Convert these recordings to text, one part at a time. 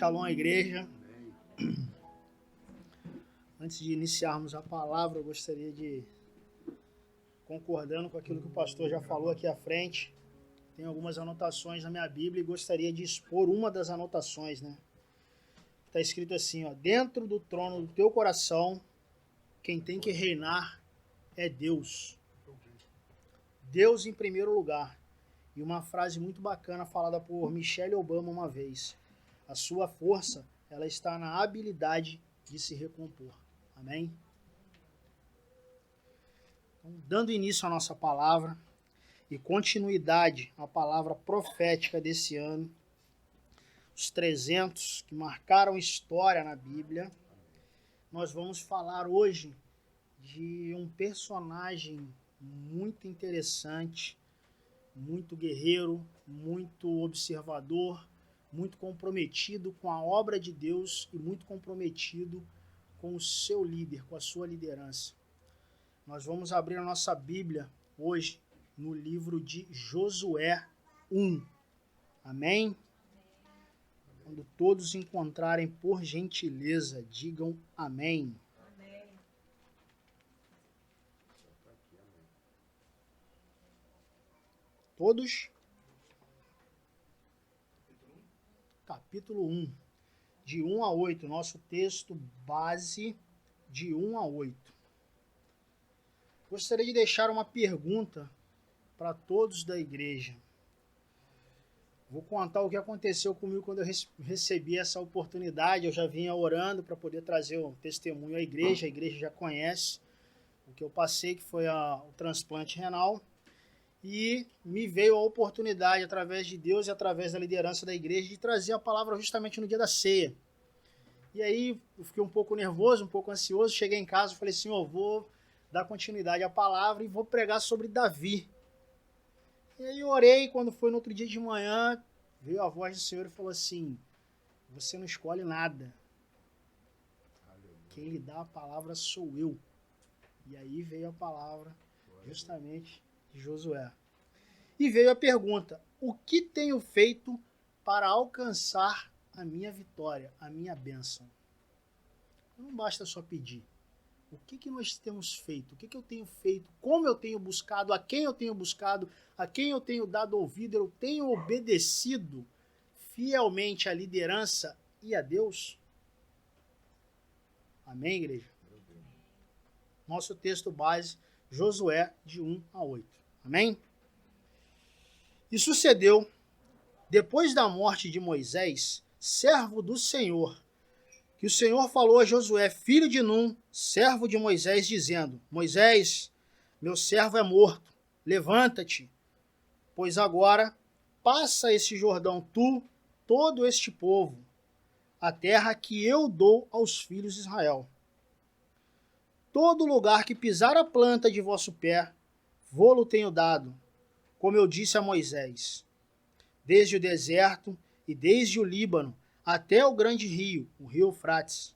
Shalom, igreja. Antes de iniciarmos a palavra, eu gostaria de, concordando com aquilo que o pastor já falou aqui à frente, tem algumas anotações na minha Bíblia e gostaria de expor uma das anotações, né? Está escrito assim, ó: dentro do trono do teu coração, quem tem que reinar é Deus. Deus em primeiro lugar. E uma frase muito bacana falada por Michelle Obama uma vez: a sua força, ela está na habilidade de se recompor. Amém? Então, dando início à nossa palavra e continuidade à palavra profética desse ano, os 300 que marcaram história na Bíblia, nós vamos falar hoje de um personagem muito interessante, muito guerreiro, muito observador, muito comprometido com a obra de Deus e muito comprometido com o seu líder, com a sua liderança. Nós vamos abrir a nossa Bíblia hoje no livro de Josué 1. Amém? Quando todos encontrarem, por gentileza, digam amém. Todos? Capítulo 1, de 1 a 8, nosso texto base de 1 a 8. Gostaria de deixar uma pergunta para todos da igreja. Vou contar o que aconteceu comigo quando eu recebi essa oportunidade. Eu já vinha orando para poder trazer o testemunho à igreja. A igreja já conhece o que eu passei, que foi o transplante renal. E me veio a oportunidade, através de Deus e através da liderança da igreja, de trazer a palavra justamente no dia da ceia. E aí eu fiquei um pouco nervoso, um pouco ansioso. Cheguei em casa e falei assim: vou dar continuidade à palavra e vou pregar sobre Davi. E aí eu orei. Quando foi no outro dia de manhã, veio a voz do Senhor e falou assim: você não escolhe nada. Quem lhe dá a palavra sou eu. E aí veio a palavra justamente de Josué. E veio a pergunta: o que tenho feito para alcançar a minha vitória, a minha bênção? Não basta só pedir. O que nós temos feito? O que eu tenho feito? Como eu tenho buscado? A quem eu tenho buscado? A quem eu tenho dado ouvido? Eu tenho obedecido fielmente à liderança e a Deus? Amém, igreja? Nosso texto base, Josué, de 1 a 8. Amém? E sucedeu, depois da morte de Moisés, servo do Senhor, que o Senhor falou a Josué, filho de Num, servo de Moisés, dizendo: Moisés, meu servo é morto, levanta-te, pois agora passa esse Jordão tu, todo este povo, a terra que eu dou aos filhos de Israel. Todo lugar que pisar a planta de vosso pé, vô-lo tenho dado, como eu disse a Moisés, desde o deserto e desde o Líbano até o grande rio, o rio Eufrates,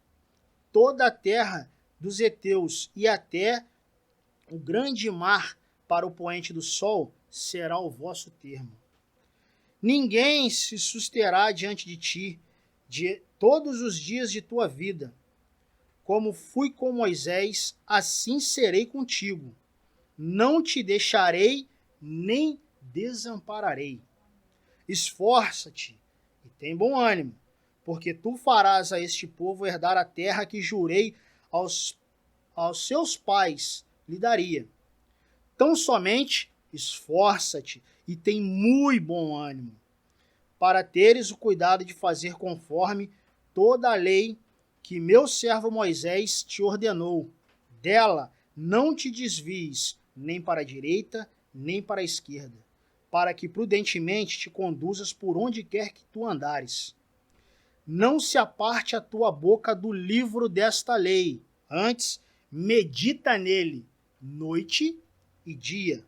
toda a terra dos heteus e até o grande mar para o poente do sol será o vosso termo. Ninguém se susterá diante de ti de todos os dias de tua vida. Como fui com Moisés, assim serei contigo. Não te deixarei nem desampararei. Esforça-te e tem bom ânimo, porque tu farás a este povo herdar a terra que jurei aos seus pais lhe daria. Tão somente esforça-te e tem muito bom ânimo, para teres o cuidado de fazer conforme toda a lei que meu servo Moisés te ordenou. Dela não te desvies nem para a direita, nem para a esquerda, para que prudentemente te conduzas por onde quer que tu andares. Não se aparte a tua boca do livro desta lei, antes medita nele noite e dia,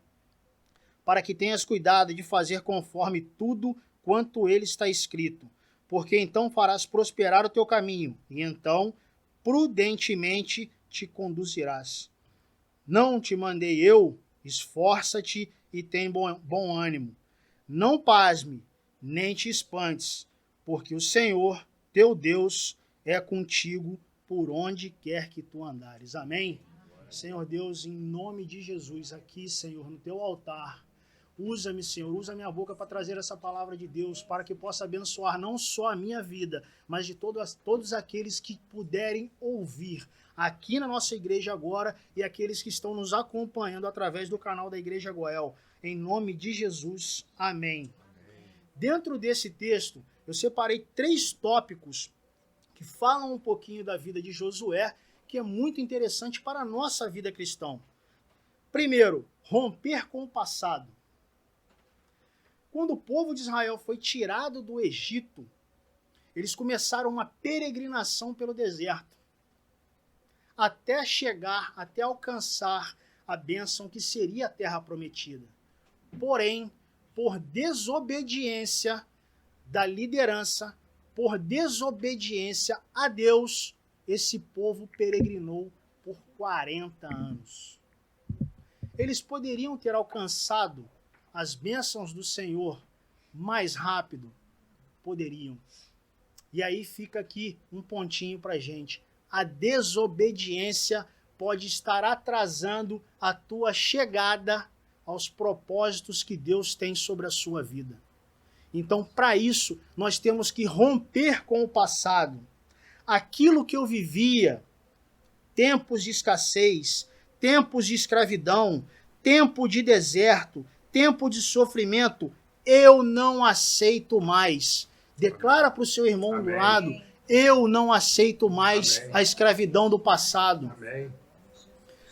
para que tenhas cuidado de fazer conforme tudo quanto ele está escrito, porque então farás prosperar o teu caminho, e então prudentemente te conduzirás. Não te mandei eu? Esforça-te e tem bom ânimo. Não pasme, nem te espantes, porque o Senhor, teu Deus é contigo por onde quer que tu andares. Amém? Senhor Deus, em nome de Jesus, aqui, Senhor, no teu altar, usa-me, Senhor, usa minha boca para trazer essa palavra de Deus, para que possa abençoar não só a minha vida, mas de todos aqueles que puderem ouvir aqui na nossa igreja agora e aqueles que estão nos acompanhando através do canal da Igreja Goel. Em nome de Jesus, amém. Dentro desse texto, eu separei 3 tópicos que falam um pouquinho da vida de Josué, que é muito interessante para a nossa vida cristã. Primeiro, romper com o passado. Quando o povo de Israel foi tirado do Egito, eles começaram uma peregrinação pelo deserto, até chegar, até alcançar a bênção que seria a terra prometida. Porém, por desobediência da liderança, por desobediência a Deus, esse povo peregrinou por 40 anos. Eles poderiam ter alcançado as bênçãos do Senhor mais rápido? Poderiam. E aí fica aqui um pontinho para a gente. A desobediência pode estar atrasando a tua chegada aos propósitos que Deus tem sobre a sua vida. Então, para isso, nós temos que romper com o passado. Aquilo que eu vivia, tempos de escassez, tempos de escravidão, tempo de deserto, tempo de sofrimento, eu não aceito mais. Declara para o seu irmão do lado, eu não aceito mais a escravidão do passado. Amém.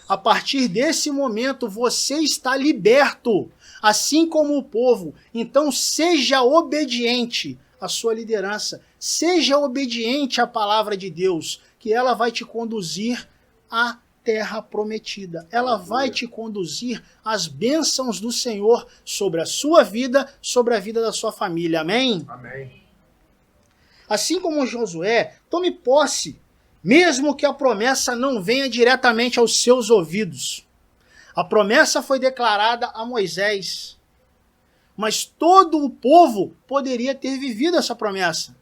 A partir desse momento, você está liberto, assim como o povo. Então, seja obediente à sua liderança. Seja obediente à palavra de Deus, que ela vai te conduzir à terra prometida. Ela vai te conduzir às bênçãos do Senhor sobre a sua vida, sobre a vida da sua família. Amém? Amém. Assim como Josué, tome posse, mesmo que a promessa não venha diretamente aos seus ouvidos. A promessa foi declarada a Moisés, mas todo o povo poderia ter vivido essa promessa.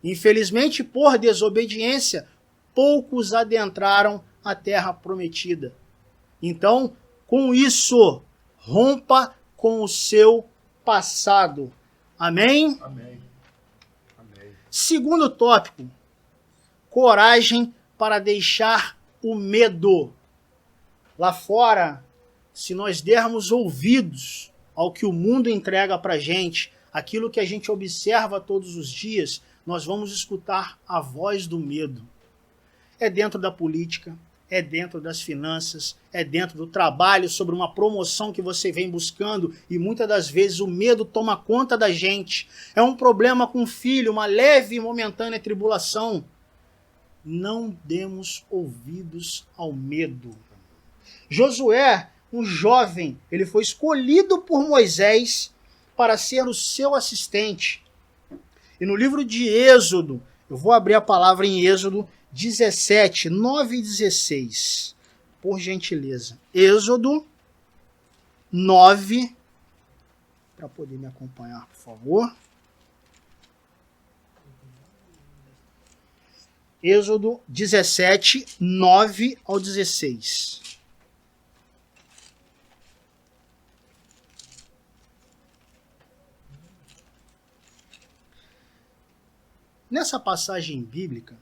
Infelizmente, por desobediência, poucos adentraram a terra prometida. Então, com isso, rompa com o seu passado. Amém? Amém. Amém. Segundo tópico, coragem para deixar o medo. Lá fora, se nós dermos ouvidos ao que o mundo entrega para a gente, aquilo que a gente observa todos os dias, nós vamos escutar a voz do medo. É dentro da política, é dentro das finanças, é dentro do trabalho, sobre uma promoção que você vem buscando e muitas das vezes o medo toma conta da gente. É um problema com o filho, uma leve e momentânea tribulação. Não demos ouvidos ao medo. Josué, um jovem, ele foi escolhido por Moisés para ser o seu assistente. E no livro de Êxodo, eu vou abrir a palavra em Êxodo 17, 9 e 16. Por gentileza. Êxodo 9, para poder me acompanhar, por favor. Êxodo 17, 9 ao 16. Nessa passagem bíblica,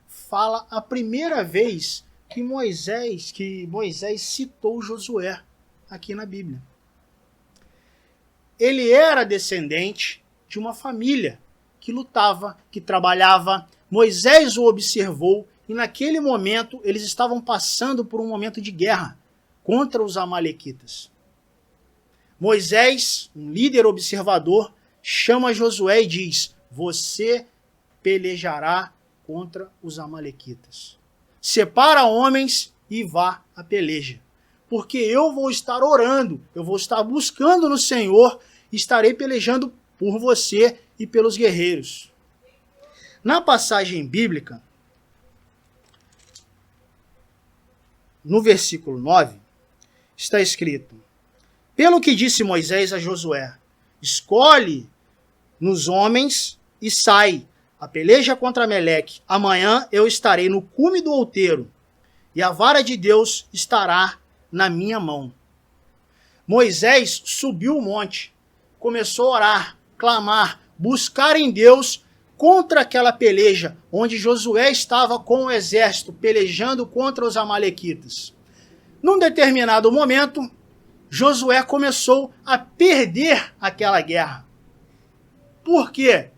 fala a primeira vez que Moisés citou Josué aqui na Bíblia. Ele era descendente de uma família que lutava, que trabalhava. Moisés o observou e naquele momento eles estavam passando por um momento de guerra contra os amalequitas. Moisés, um líder observador, chama Josué e diz: você pelejará contra os amalequitas. Separa homens e vá à peleja. Porque eu vou estar orando, eu vou estar buscando no Senhor e estarei pelejando por você e pelos guerreiros. Na passagem bíblica, no versículo 9, está escrito: pelo que disse Moisés a Josué, escolhe nos homens e sai, a peleja contra Ameleque, amanhã eu estarei no cume do outeiro, e a vara de Deus estará na minha mão. Moisés subiu o monte, começou a orar, clamar, buscar em Deus contra aquela peleja, onde Josué estava com o exército, pelejando contra os amalequitas. Num determinado momento, Josué começou a perder aquela guerra. Por quê?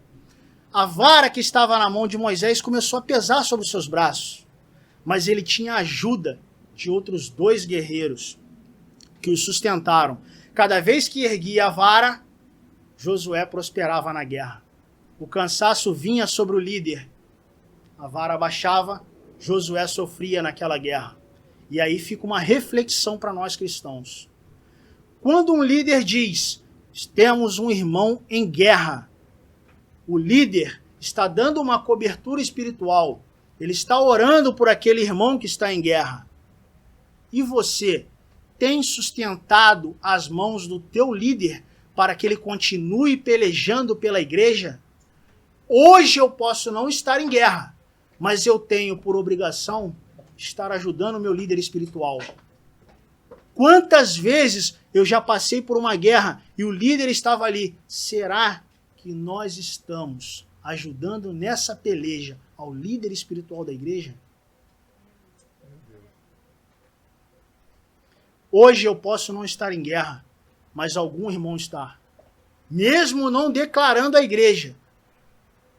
A vara que estava na mão de Moisés começou a pesar sobre os seus braços, mas ele tinha a ajuda de outros 2 guerreiros que o sustentaram. Cada vez que erguia a vara, Josué prosperava na guerra. O cansaço vinha sobre o líder, a vara baixava, Josué sofria naquela guerra. E aí fica uma reflexão para nós cristãos. Quando um líder diz, temos um irmão em guerra, o líder está dando uma cobertura espiritual, ele está orando por aquele irmão que está em guerra. E você tem sustentado as mãos do teu líder para que ele continue pelejando pela igreja? Hoje eu posso não estar em guerra, mas eu tenho por obrigação estar ajudando o meu líder espiritual. Quantas vezes eu já passei por uma guerra e o líder estava ali? Será que nós estamos ajudando nessa peleja ao líder espiritual da igreja? Hoje eu posso não estar em guerra, mas algum irmão está. Mesmo não declarando a igreja,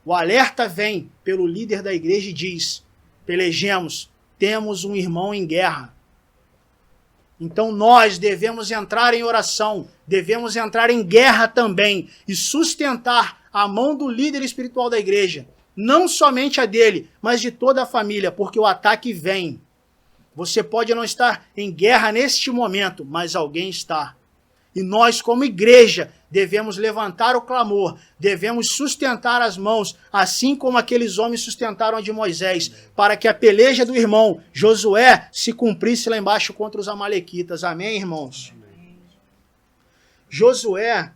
o alerta vem pelo líder da igreja e diz, pelejemos, temos um irmão em guerra. Então nós devemos entrar em oração, devemos entrar em guerra também e sustentar a mão do líder espiritual da igreja. Não somente a dele, mas de toda a família, porque o ataque vem. Você pode não estar em guerra neste momento, mas alguém está. E nós, como igreja, devemos levantar o clamor, devemos sustentar as mãos, assim como aqueles homens sustentaram a de Moisés, para que a peleja do irmão Josué se cumprisse lá embaixo contra os amalequitas. Amém, irmãos? Amém. Josué,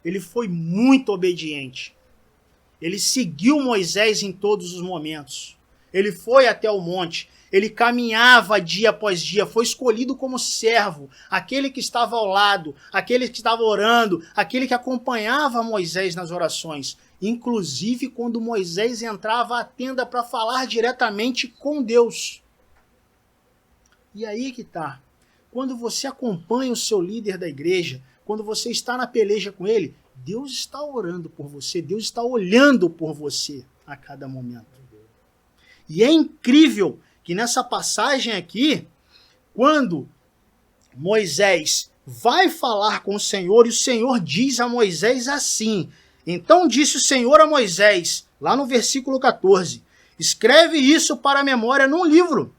ele foi muito obediente. Ele seguiu Moisés em todos os momentos. Ele foi até o monte. Ele caminhava dia após dia, foi escolhido como servo, aquele que estava ao lado, aquele que estava orando, aquele que acompanhava Moisés nas orações. Inclusive quando Moisés entrava à tenda para falar diretamente com Deus. E aí que está. Quando você acompanha o seu líder da igreja, quando você está na peleja com ele, Deus está orando por você, Deus está olhando por você a cada momento. E é incrível que nessa passagem aqui, quando Moisés vai falar com o Senhor, e o Senhor diz a Moisés assim, então disse o Senhor a Moisés, lá no versículo 14, escreve isso para a memória num livro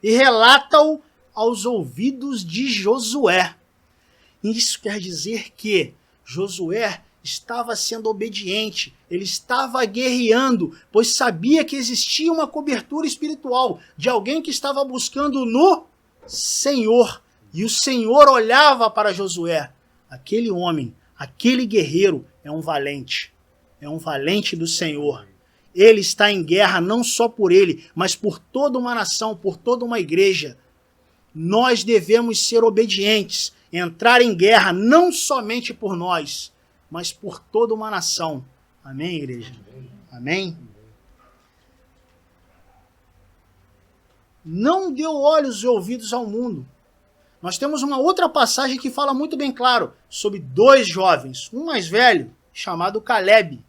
e relata-o aos ouvidos de Josué. Isso quer dizer que Josué estava sendo obediente, ele estava guerreando, pois sabia que existia uma cobertura espiritual de alguém que estava buscando no Senhor. E o Senhor olhava para Josué. Aquele homem, aquele guerreiro é um valente do Senhor. Ele está em guerra não só por ele, mas por toda uma nação, por toda uma igreja. Nós devemos ser obedientes, entrar em guerra não somente por nós, mas por toda uma nação. Amém, igreja? Amém? Não deu olhos e ouvidos ao mundo. Nós temos uma outra passagem que fala muito bem claro sobre 2 jovens. Um mais velho, chamado Caleb,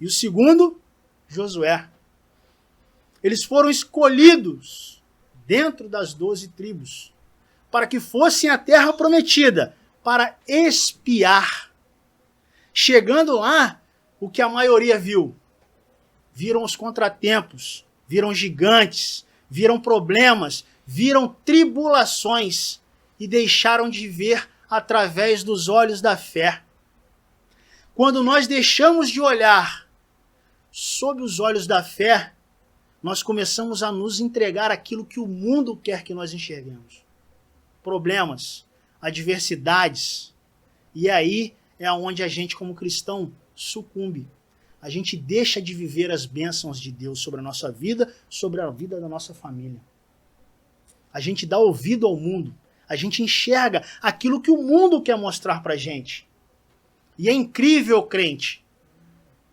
e o segundo, Josué. Eles foram escolhidos dentro das 12 tribos para que fossem à terra prometida, para espiar. Chegando lá, o que a maioria viu? Viram os contratempos, viram gigantes, viram problemas, viram tribulações e deixaram de ver através dos olhos da fé. Quando nós deixamos de olhar sob os olhos da fé, nós começamos a nos entregar aquilo que o mundo quer que nós enxerguemos. Problemas, adversidades. E aí é onde a gente, como cristão, sucumbe. A gente deixa de viver as bênçãos de Deus sobre a nossa vida, sobre a vida da nossa família. A gente dá ouvido ao mundo. A gente enxerga aquilo que o mundo quer mostrar pra gente. E é incrível, crente,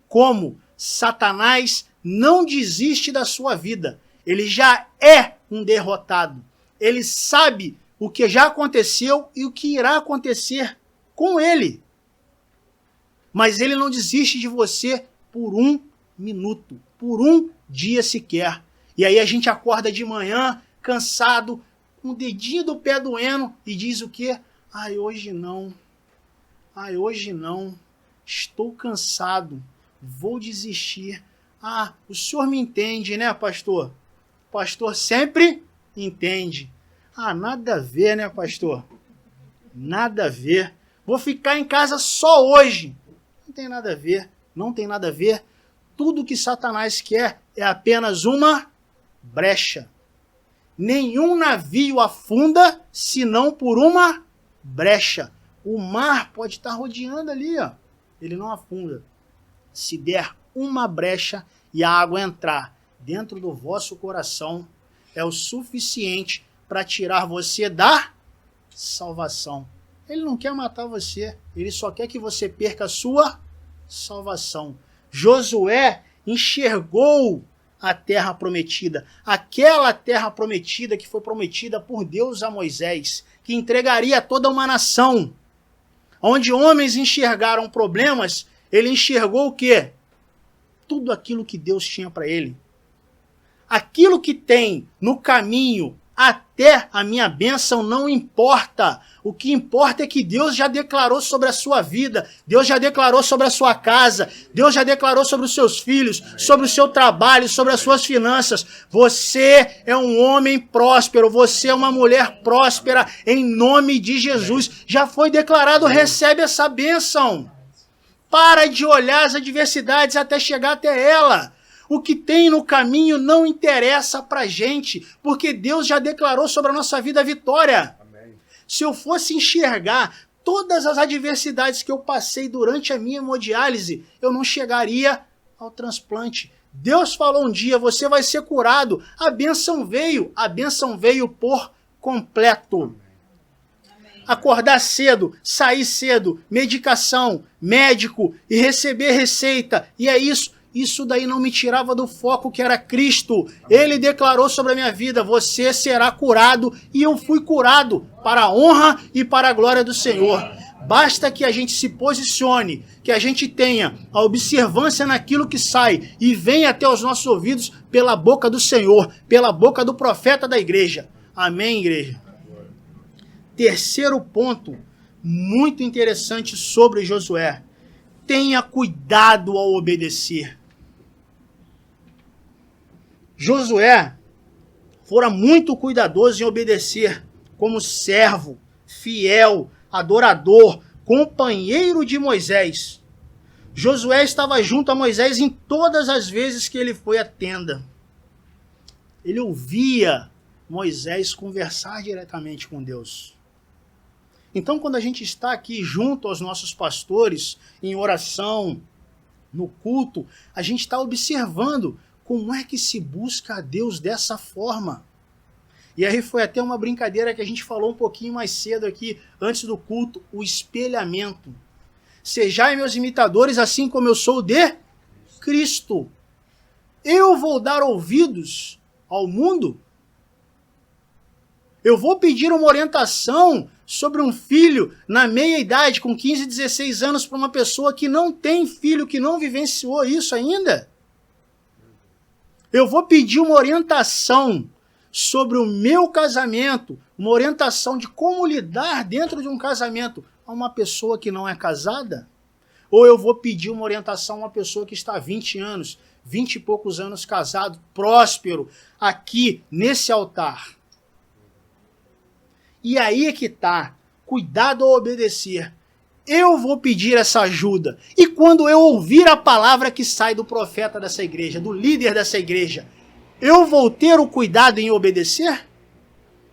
como Satanás não desiste da sua vida. Ele já é um derrotado. Ele sabe o que já aconteceu e o que irá acontecer com ele. Mas ele não desiste de você por um minuto, por um dia sequer. E aí a gente acorda de manhã, cansado, com o dedinho do pé doendo e diz o quê? Ai, hoje não. Ai, hoje não. Estou cansado. Vou desistir. Ah, o senhor me entende, né, pastor? O pastor sempre entende. Ah, nada a ver, né, pastor? Nada a ver. Vou ficar em casa só hoje. Não tem nada a ver. Não tem nada a ver. Tudo que Satanás quer é apenas uma brecha. Nenhum navio afunda senão por uma brecha. O mar pode estar rodeando ali, ó. Ele não afunda. Se der uma brecha e a água entrar dentro do vosso coração, é o suficiente para tirar você da salvação. Ele não quer matar você, ele só quer que você perca a sua salvação. Josué enxergou a terra prometida, aquela terra prometida que foi prometida por Deus a Moisés, que entregaria a toda uma nação. Onde homens enxergaram problemas, ele enxergou o quê? Tudo aquilo que Deus tinha para ele. Aquilo que tem no caminho até a minha bênção não importa. O que importa é que Deus já declarou sobre a sua vida, Deus já declarou sobre a sua casa, Deus já declarou sobre os seus filhos, sobre o seu trabalho, sobre as suas finanças. Você é um homem próspero, você é uma mulher próspera em nome de Jesus. Já foi declarado, recebe essa bênção. Para de olhar as adversidades até chegar até ela. O que tem no caminho não interessa pra gente, porque Deus já declarou sobre a nossa vida a vitória. Amém. Se eu fosse enxergar todas as adversidades que eu passei durante a minha hemodiálise, eu não chegaria ao transplante. Deus falou um dia, você vai ser curado. A bênção veio por completo. Acordar cedo, sair cedo, medicação, médico e receber receita. E é isso. Isso daí não me tirava do foco que era Cristo. Ele declarou sobre a minha vida, você será curado. E eu fui curado para a honra e para a glória do Senhor. Basta que a gente se posicione, que a gente tenha a observância naquilo que sai e venha até os nossos ouvidos pela boca do Senhor, pela boca do profeta da igreja. Amém, igreja? Terceiro ponto, muito interessante sobre Josué. Tenha cuidado ao obedecer. Josué fora muito cuidadoso em obedecer como servo, fiel, adorador, companheiro de Moisés. Josué estava junto a Moisés em todas as vezes que ele foi à tenda. Ele ouvia Moisés conversar diretamente com Deus. Então, quando a gente está aqui junto aos nossos pastores, em oração, no culto, a gente está observando como é que se busca a Deus dessa forma. E aí foi até uma brincadeira que a gente falou um pouquinho mais cedo aqui, antes do culto, o espelhamento. Sejai meus imitadores, assim como eu sou de Cristo. Eu vou dar ouvidos ao mundo? Eu vou pedir uma orientação sobre um filho na meia-idade, com 15, 16 anos, para uma pessoa que não tem filho, que não vivenciou isso ainda? Eu vou pedir uma orientação sobre o meu casamento, uma orientação de como lidar dentro de um casamento a uma pessoa que não é casada? Ou eu vou pedir uma orientação a uma pessoa que está há 20 anos, 20 e poucos anos casado, próspero, aqui nesse altar? E aí é que tá, cuidado ao obedecer. Eu vou pedir essa ajuda. E quando eu ouvir a palavra que sai do profeta dessa igreja, do líder dessa igreja, eu vou ter o cuidado em obedecer?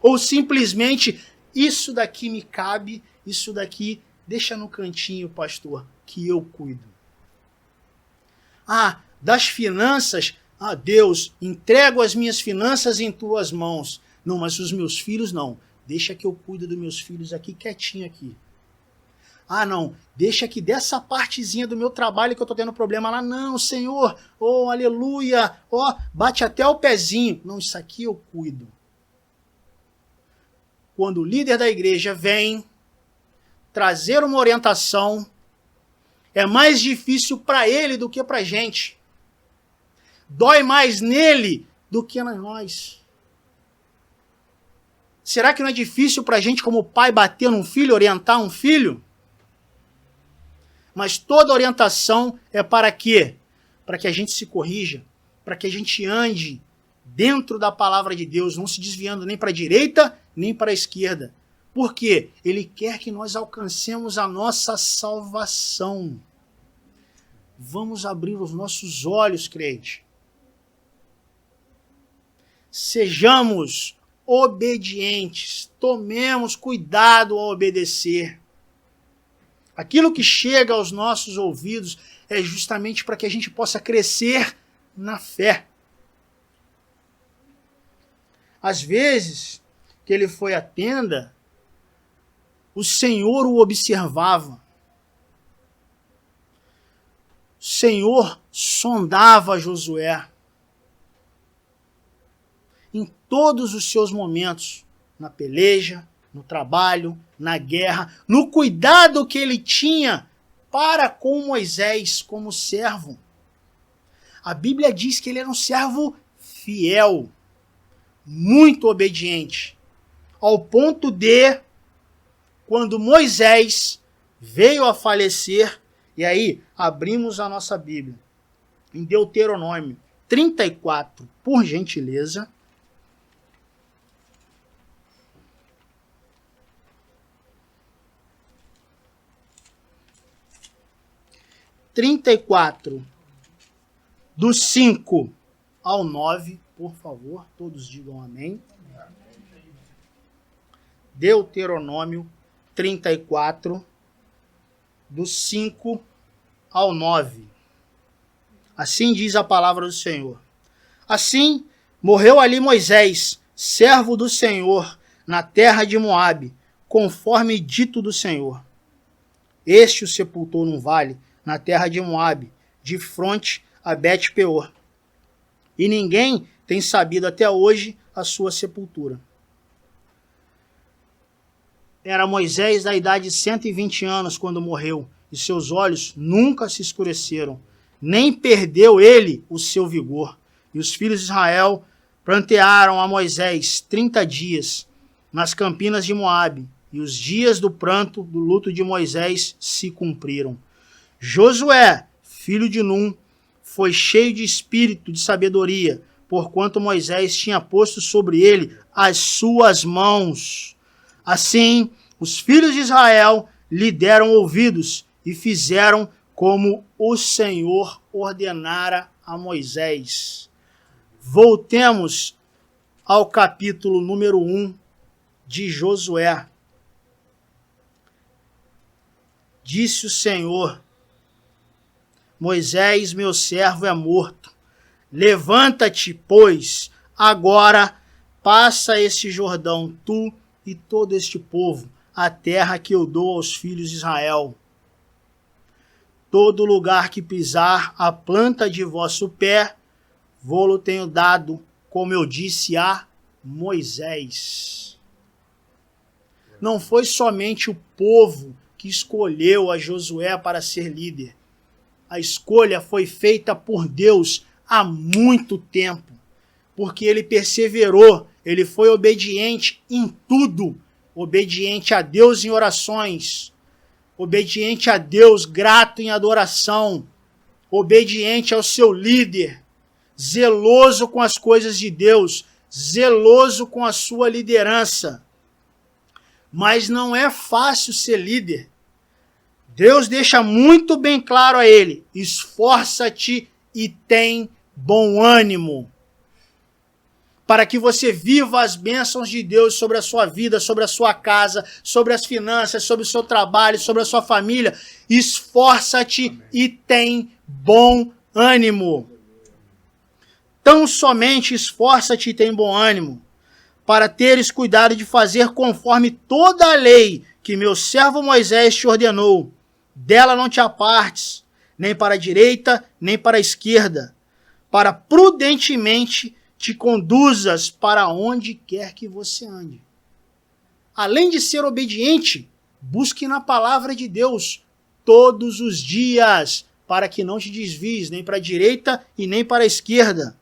Ou simplesmente, isso daqui me cabe, isso daqui deixa no cantinho, pastor, que eu cuido. Das finanças, Deus, entrego as minhas finanças em tuas mãos. Não, mas os meus filhos não. Deixa que eu cuido dos meus filhos aqui, quietinho aqui. Não, deixa que dessa partezinha do meu trabalho que eu tô tendo problema lá. Não, Senhor, aleluia, bate até o pezinho. Não, isso aqui eu cuido. Quando o líder da igreja vem trazer uma orientação, é mais difícil para ele do que para a gente. Dói mais nele do que em nós. Será que não é difícil para a gente, como pai, bater num filho, orientar um filho? Mas toda orientação é para quê? Para que a gente se corrija, para que a gente ande dentro da palavra de Deus, não se desviando nem para a direita, nem para a esquerda. Por quê? Ele quer que nós alcancemos a nossa salvação. Vamos abrir os nossos olhos, crente. Sejamos obedientes, tomemos cuidado ao obedecer. Aquilo que chega aos nossos ouvidos é justamente para que a gente possa crescer na fé. Às vezes que ele foi à tenda, o Senhor o observava. O Senhor sondava Josué em todos os seus momentos, na peleja, no trabalho, na guerra, no cuidado que ele tinha para com Moisés como servo. A Bíblia diz que ele era um servo fiel, muito obediente, ao ponto de, quando Moisés veio a falecer, e aí abrimos a nossa Bíblia, em Deuteronômio 34, por gentileza. Do 5 ao 9, por favor, todos digam amém. Deuteronômio 34, do 5 ao 9. Assim diz a palavra do Senhor. Assim morreu ali Moisés, servo do Senhor, na terra de Moabe, conforme dito do Senhor. Este o sepultou num vale, na terra de Moabe, de fronte a Bet-peor. E ninguém tem sabido até hoje a sua sepultura. Era Moisés da idade de 120 anos quando morreu, e seus olhos nunca se escureceram, nem perdeu ele o seu vigor. E os filhos de Israel prantearam a Moisés 30 dias nas campinas de Moabe, e os dias do pranto, do luto de Moisés se cumpriram. Josué, filho de Num, foi cheio de espírito de sabedoria, porquanto Moisés tinha posto sobre ele as suas mãos. Assim, os filhos de Israel lhe deram ouvidos e fizeram como o Senhor ordenara a Moisés. Voltemos ao capítulo número 1 de Josué. Disse o Senhor: Moisés, meu servo, é morto. Levanta-te, pois, agora passa este Jordão, tu e todo este povo, a terra que eu dou aos filhos de Israel. Todo lugar que pisar a planta de vosso pé, vô-lo tenho dado, como eu disse a Moisés. Não foi somente o povo que escolheu a Josué para ser líder. A escolha foi feita por Deus há muito tempo, porque ele perseverou, ele foi obediente em tudo, obediente a Deus em orações, obediente a Deus grato em adoração, obediente ao seu líder, zeloso com as coisas de Deus, zeloso com a sua liderança. Mas não é fácil ser líder. Deus deixa muito bem claro a ele: esforça-te e tem bom ânimo, para que você viva as bênçãos de Deus sobre a sua vida, sobre a sua casa, sobre as finanças, sobre o seu trabalho, sobre a sua família. Esforça-te e tem bom ânimo. Tão somente esforça-te e tem bom ânimo, para teres cuidado de fazer conforme toda a lei que meu servo Moisés te ordenou. Dela não te apartes, nem para a direita, nem para a esquerda, para prudentemente te conduzas para onde quer que você ande. Além de ser obediente, busque na palavra de Deus todos os dias, para que não te desvies nem para a direita e nem para a esquerda.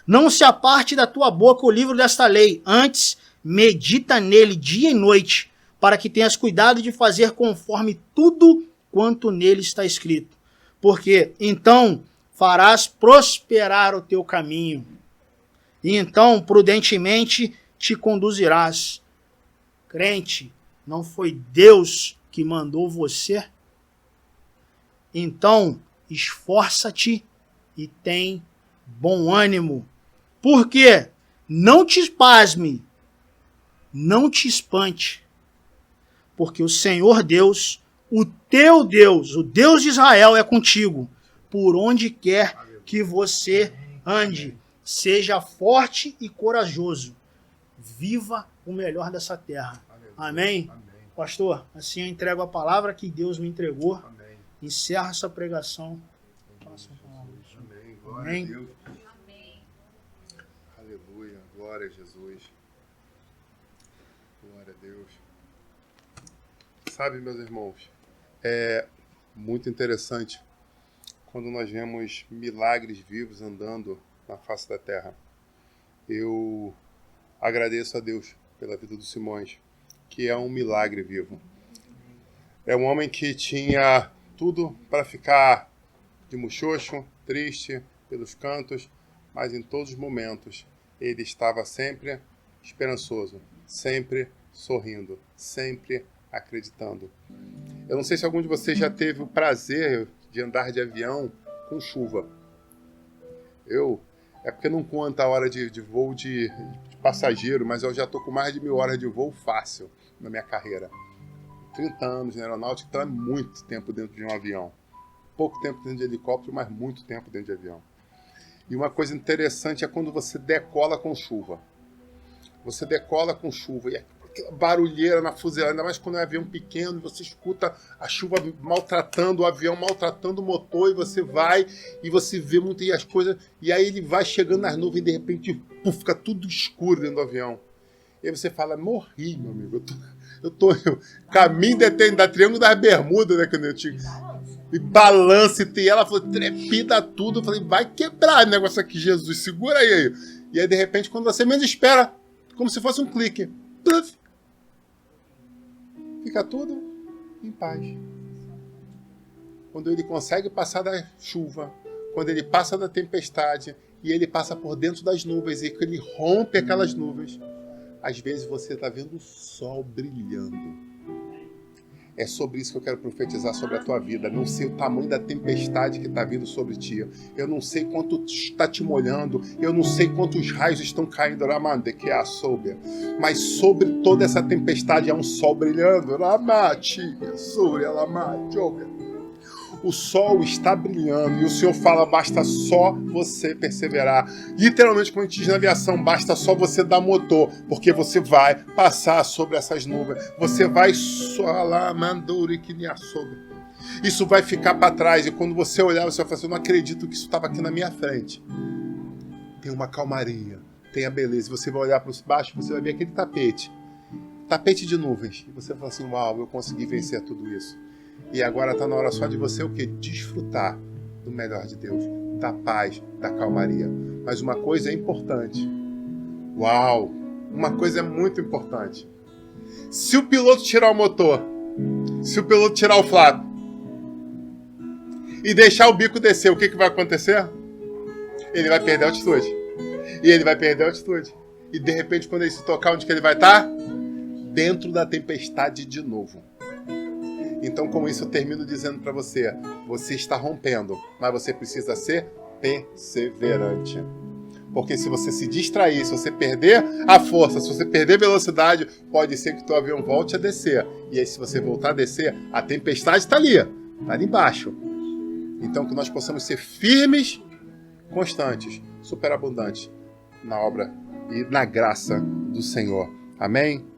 Não se aparte da tua boca o livro desta lei, antes medita nele dia e noite, para que tenhas cuidado de fazer conforme tudo quanto nele está escrito. Porque então farás prosperar o teu caminho, e então prudentemente te conduzirás. Crente, não foi Deus que mandou você? Então, esforça-te e tem bom ânimo. Por quê? Não te pasme, não te espante, porque o Senhor Deus, o teu Deus, o Deus de Israel é contigo, por onde quer que você ande. Seja forte e corajoso. Viva o melhor dessa terra. Amém? Amém. Pastor, assim eu entrego a palavra que Deus me entregou. Amém. Encerra essa pregação. Amém. Glória Amém. a Deus. Aleluia. Glória a Jesus. Glória a Deus. Sabe, meus irmãos, é muito interessante quando nós vemos milagres vivos andando na face da terra. Eu agradeço a Deus pela vida do Simões, que é um milagre vivo. É um homem que tinha tudo para ficar de muxoxo, triste, pelos cantos, mas em todos os momentos ele estava sempre esperançoso, sempre sorrindo, sempre acreditando. Eu não sei se algum de vocês já teve o prazer de andar de avião com chuva. É porque não conta a hora de voo de passageiro, mas eu já estou com mais de 1000 horas de voo fácil na minha carreira. 30 anos na aeronáutica, então é muito tempo dentro de um avião. Pouco tempo dentro de helicóptero, mas muito tempo dentro de avião. E uma coisa interessante é quando você decola com chuva. Você decola com chuva e aquela barulheira na fuselagem, ainda mais quando é um avião pequeno, você escuta a chuva maltratando o avião, maltratando o motor, e você vai e você vê muitas coisas, e aí ele vai chegando nas nuvens e de repente fica tudo escuro dentro do avião. E aí você fala, morri, meu amigo, eu caminho da Triângulo das Bermudas, né, quando eu tinha... E balança, e ela falou, trepida tudo. Eu falei, vai quebrar o negócio aqui, Jesus, segura aí. E aí, de repente, quando você menos espera, como se fosse um clique, pluf, fica tudo em paz. Quando ele consegue passar da chuva, quando ele passa da tempestade, e ele passa por dentro das nuvens, e ele rompe aquelas nuvens, às vezes você está vendo o sol brilhando. É sobre isso que eu quero profetizar sobre a tua vida. Não sei o tamanho da tempestade que está vindo sobre ti. Eu não sei quanto está te molhando. Eu não sei quantos raios estão caindo. Que é a sombra. Mas sobre toda essa tempestade há um sol brilhando. O sol está brilhando e o Senhor fala, basta só você perseverar. Literalmente, como a gente diz na aviação, basta só você dar motor, porque você vai passar sobre essas nuvens. Você vai isso vai ficar para trás, e quando você olhar, você vai falar assim, eu não acredito que isso estava aqui na minha frente. Tem uma calmaria, tem a beleza. Você vai olhar para baixo, você vai ver aquele tapete de nuvens. E você vai falar assim, uau, eu consegui vencer tudo isso. E agora está na hora só de você o quê? Desfrutar do melhor de Deus, da paz, da calmaria. Mas uma coisa é importante. Uau! Uma coisa é muito importante. Se o piloto tirar o motor, se o piloto tirar o flap e deixar o bico descer, o que vai acontecer? Ele vai perder a altitude. E ele vai perder a altitude. E de repente, quando ele se tocar, onde que ele vai estar? Dentro da tempestade de novo. Então, com isso, eu termino dizendo para você, você está rompendo, mas você precisa ser perseverante. Porque se você se distrair, se você perder a força, se você perder velocidade, pode ser que o teu avião volte a descer. E aí, se você voltar a descer, a tempestade está ali embaixo. Então que nós possamos ser firmes, constantes, superabundantes na obra e na graça do Senhor. Amém?